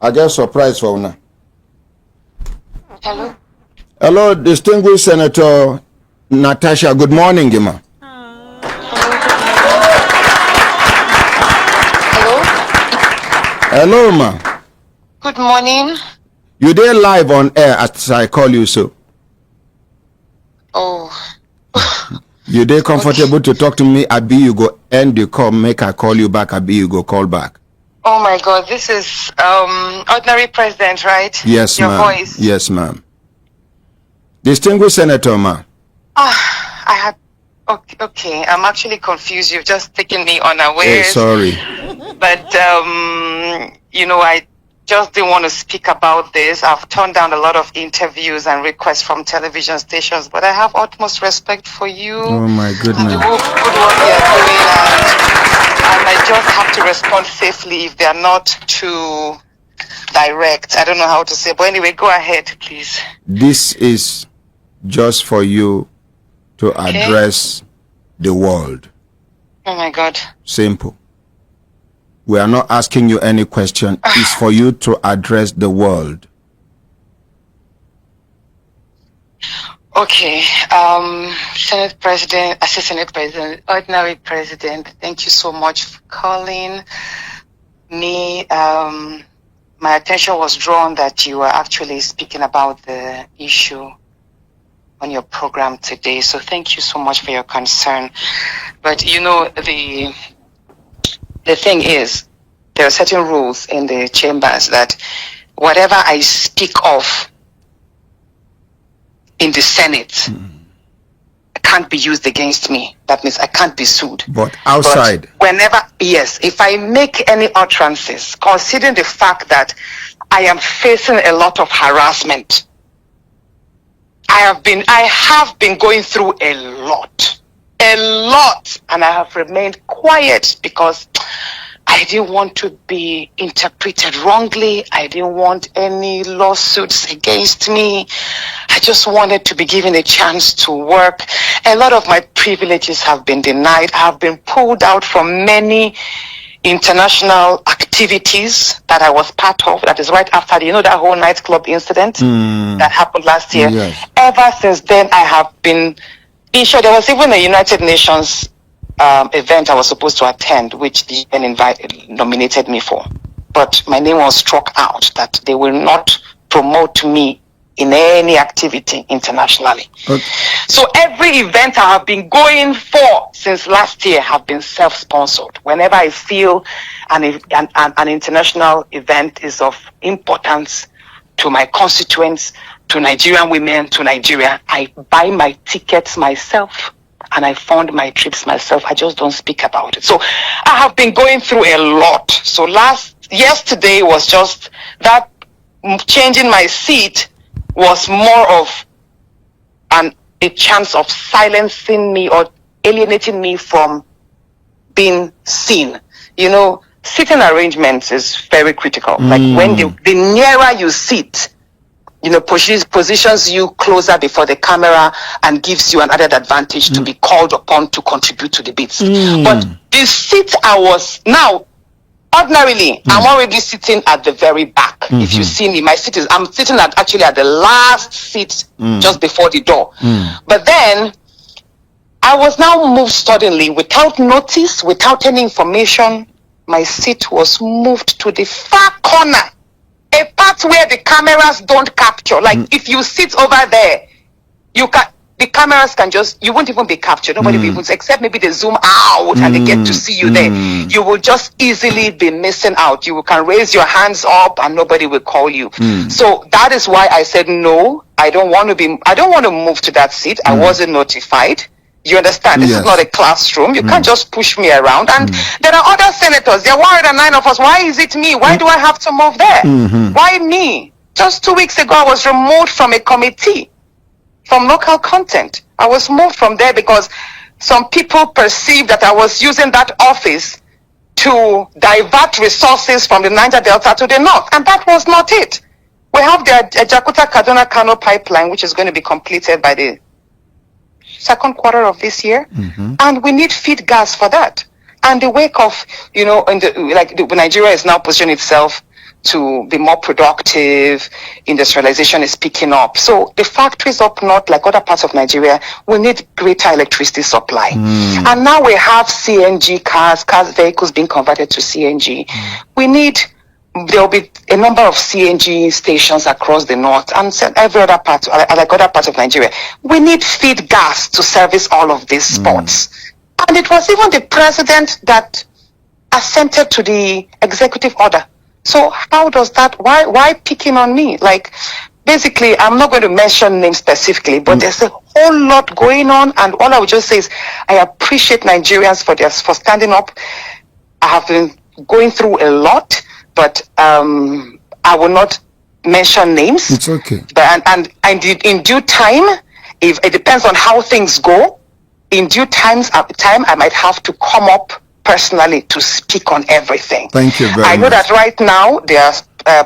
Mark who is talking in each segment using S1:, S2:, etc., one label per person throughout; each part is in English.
S1: I get surprise for now.
S2: Hello.
S1: Hello, distinguished Senator Natasha. Good morning, Gima. Hello, ma.
S2: Good morning.
S1: You there live on air as I call you so.
S2: Oh.
S1: You there comfortable to talk to me? Abi, you go end the call, make I call you back. Abi, you go call back.
S2: Oh my God, this is ordinary president, right?
S1: Yes,
S2: Your
S1: ma'am.
S2: voice.
S1: Yes, ma'am. Distinguished Senator, ma.
S2: I had. Okay. I'm actually confused. You've just taken me unawares.
S1: Hey, sorry.
S2: But I just didn't want to speak about this. I've turned down a lot of interviews and requests from television stations, but I have utmost respect for you.
S1: Oh my goodness.
S2: And the good work you're doing, and I just have to respond safely if they're not too direct. I don't know how to say, but anyway, go ahead, please.
S1: This is just for you to address the world.
S2: Oh my God.
S1: Simple. We are not asking you any question. It's for you to address the world.
S2: Okay. Senate President, Assistant Senate President, Ordinary President, thank you so much for calling me. My attention was drawn that you were actually speaking about the issue on your program today. So thank you so much for your concern. But the thing is, there are certain rules in the chambers that whatever I speak of in the Senate can't be used against me. That means I can't be sued.
S1: But outside?
S2: But if I make any utterances, considering the fact that I am facing a lot of harassment, I have been going through a lot, and I have remained quiet because I didn't want to be interpreted wrongly. I didn't want any lawsuits against me. I just wanted to be given a chance to work. A lot of my privileges have been denied. I have been pulled out from many international activities that I was part of. That is right after that whole nightclub incident that happened last year.
S1: Yes.
S2: Ever since then, I have been there was even a United Nations event I was supposed to attend, which the UN nominated me for. But my name was struck out that they will not promote me in any activity internationally. Okay. So every event I have been going for since last year have been self-sponsored. Whenever I feel an international event is of importance to my constituents, to Nigerian women, to Nigeria, I buy my tickets myself and I fund my trips myself. I just don't speak about it. So I have been going through a lot. So yesterday was just that changing my seat was more of a chance of silencing me or alienating me from being seen. Sitting arrangements is very critical. Like when the nearer you sit, positions you closer before the camera and gives you an added advantage to be called upon to contribute to the bits. But the seat I was now, ordinarily, I'm already sitting at the very back. If you see me, I'm sitting at the last seat just before the door. But then I was now moved suddenly without notice, without any information. My seat was moved to the far corner. A part where the cameras don't capture. Like if you sit over there, the cameras you won't even be captured. Nobody will even, except maybe they zoom out and they get to see you there. You will just easily be missing out. You can raise your hands up and nobody will call you. So that is why I said no. I don't want to move to that seat. I wasn't notified. You understand? This is not a classroom. You can't just push me around. And there are other senators. There are 109 of us. Why is it me? Why do I have to move there? Why me? Just 2 weeks ago, I was removed from a committee from local content. I was moved from there because some people perceived that I was using that office to divert resources from the Niger Delta to the north. And that was not it. We have the Jakarta-Kaduna-Kano pipeline, which is going to be completed by the second quarter of this year, and we need feed gas for that. And the wake of, Nigeria is now positioning itself to be more productive. Industrialization is picking up. So the factories up north, like other parts of Nigeria, will need greater electricity supply. And now we have CNG cars, vehicles being converted to CNG. There will be a number of CNG stations across the north and every other part, like other parts of Nigeria. We need feed gas to service all of these spots. And it was even the president that assented to the executive order. So how does that, why picking on me? Like, basically, I'm not going to mention names specifically, but there's a whole lot going on. And all I would just say is, I appreciate Nigerians for standing up. I have been going through a lot, but I will not mention names.
S1: It's okay.
S2: But and in due time, if it depends on how things go, in due time I might have to come up personally to speak on everything.
S1: Thank you very much.
S2: I know that right now they are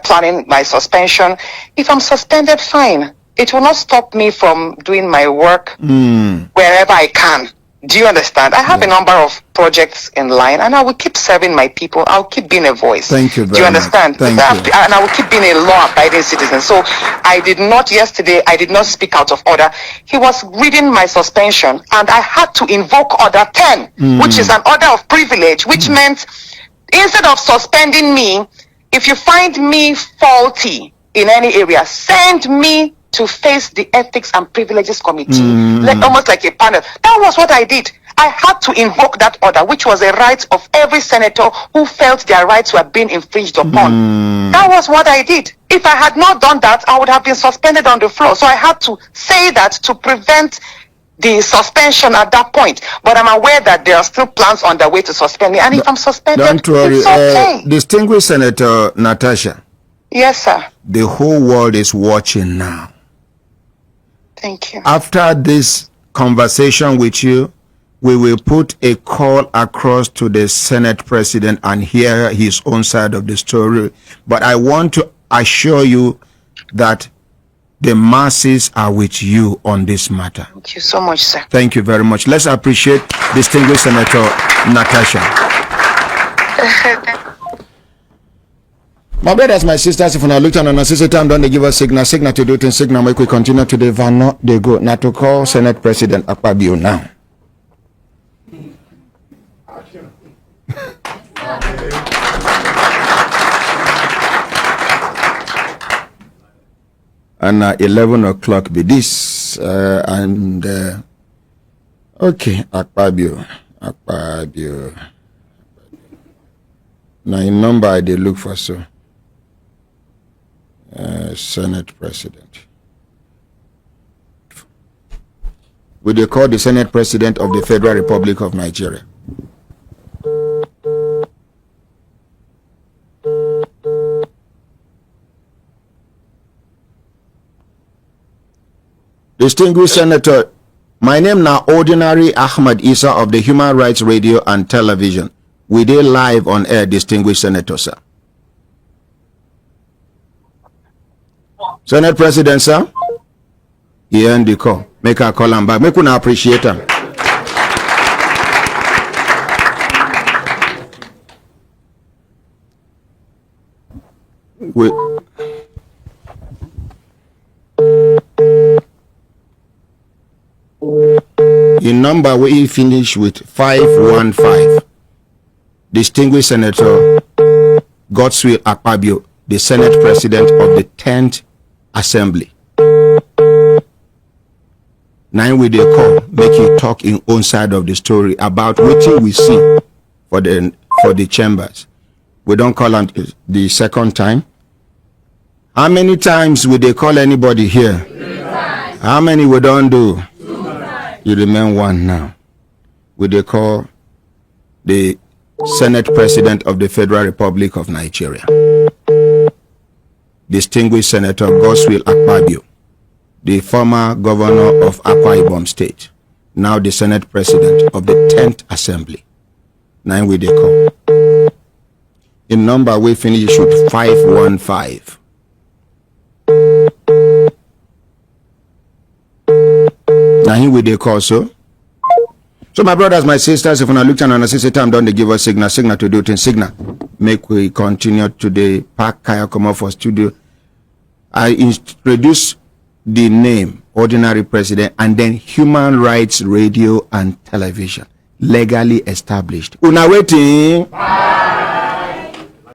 S2: planning my suspension. If I'm suspended, fine. It will not stop me from doing my work wherever I can. Do you understand? I have a number of projects in line, and I will keep serving my people. I'll keep being a voice.
S1: Thank you very much.
S2: Do you understand?
S1: Thank you.
S2: And I will keep being a law-abiding citizen. So I did not speak out of order. He was reading my suspension, and I had to invoke Order 10, which is an order of privilege, which meant instead of suspending me, if you find me faulty in any area, send me to face the Ethics and Privileges Committee, almost like a panel. That was what I did. I had to invoke that order, which was a right of every senator who felt their rights were being infringed upon. That was what I did. If I had not done that, I would have been suspended on the floor. So I had to say that to prevent the suspension at that point. But I'm aware that there are still plans on the way to suspend me. And if I'm suspended,
S1: don't worry.
S2: it's okay.
S1: Distinguished Senator Natasha.
S2: Yes, sir.
S1: The whole world is watching now.
S2: Thank you.
S1: After this conversation with you, we will put a call across to the Senate President and hear his own side of the story. But I want to assure you that the masses are with you on this matter.
S2: Thank you so much, sir.
S1: Thank you very much. Let's appreciate distinguished Senator Natasha. My brothers, my sisters, if you look at an sister time, don't they give us signal to do things, signal, make we continue to the van, they go. Now to call Senate President Akpabio now. And 11 o'clock be this, okay, Akpabio. Now in number they look for so. Senate President. Will they call the Senate President of the Federal Republic of Nigeria? Distinguished Senator, my name now Ordinary Ahmad Isa of the Human Rights Radio and Television. We dey live on air, distinguished Senator, sir. Senate President, sir. He end the call. Make a call him back. Make una appreciate him. Wait. In number we finish with 515. Distinguished Senator Godswill Akpabio, the Senate President of the 10th Assembly. 9 with the call, make you talk in own side of the story about what we see for the chambers. We don't call them the second time. How many times will they call anybody here?
S3: 3 times.
S1: How many we don't do?
S3: 2 times.
S1: You remain one now. Will they call the Senate President of the Federal Republic of Nigeria? Distinguished Senator Godswill Akpabio, the former governor of Akwa Ibom State, now the Senate President of the 10th Assembly. 9 with the call. In number we finish with 515. Now here with the call, so So my brothers, my sisters, if you look at and say time don't they give us signal to do it in signal. Make we continue today. Park Kaya come up for studio. I introduce the name Ordinary President and then Human Rights Radio and Television legally established. Una waiting.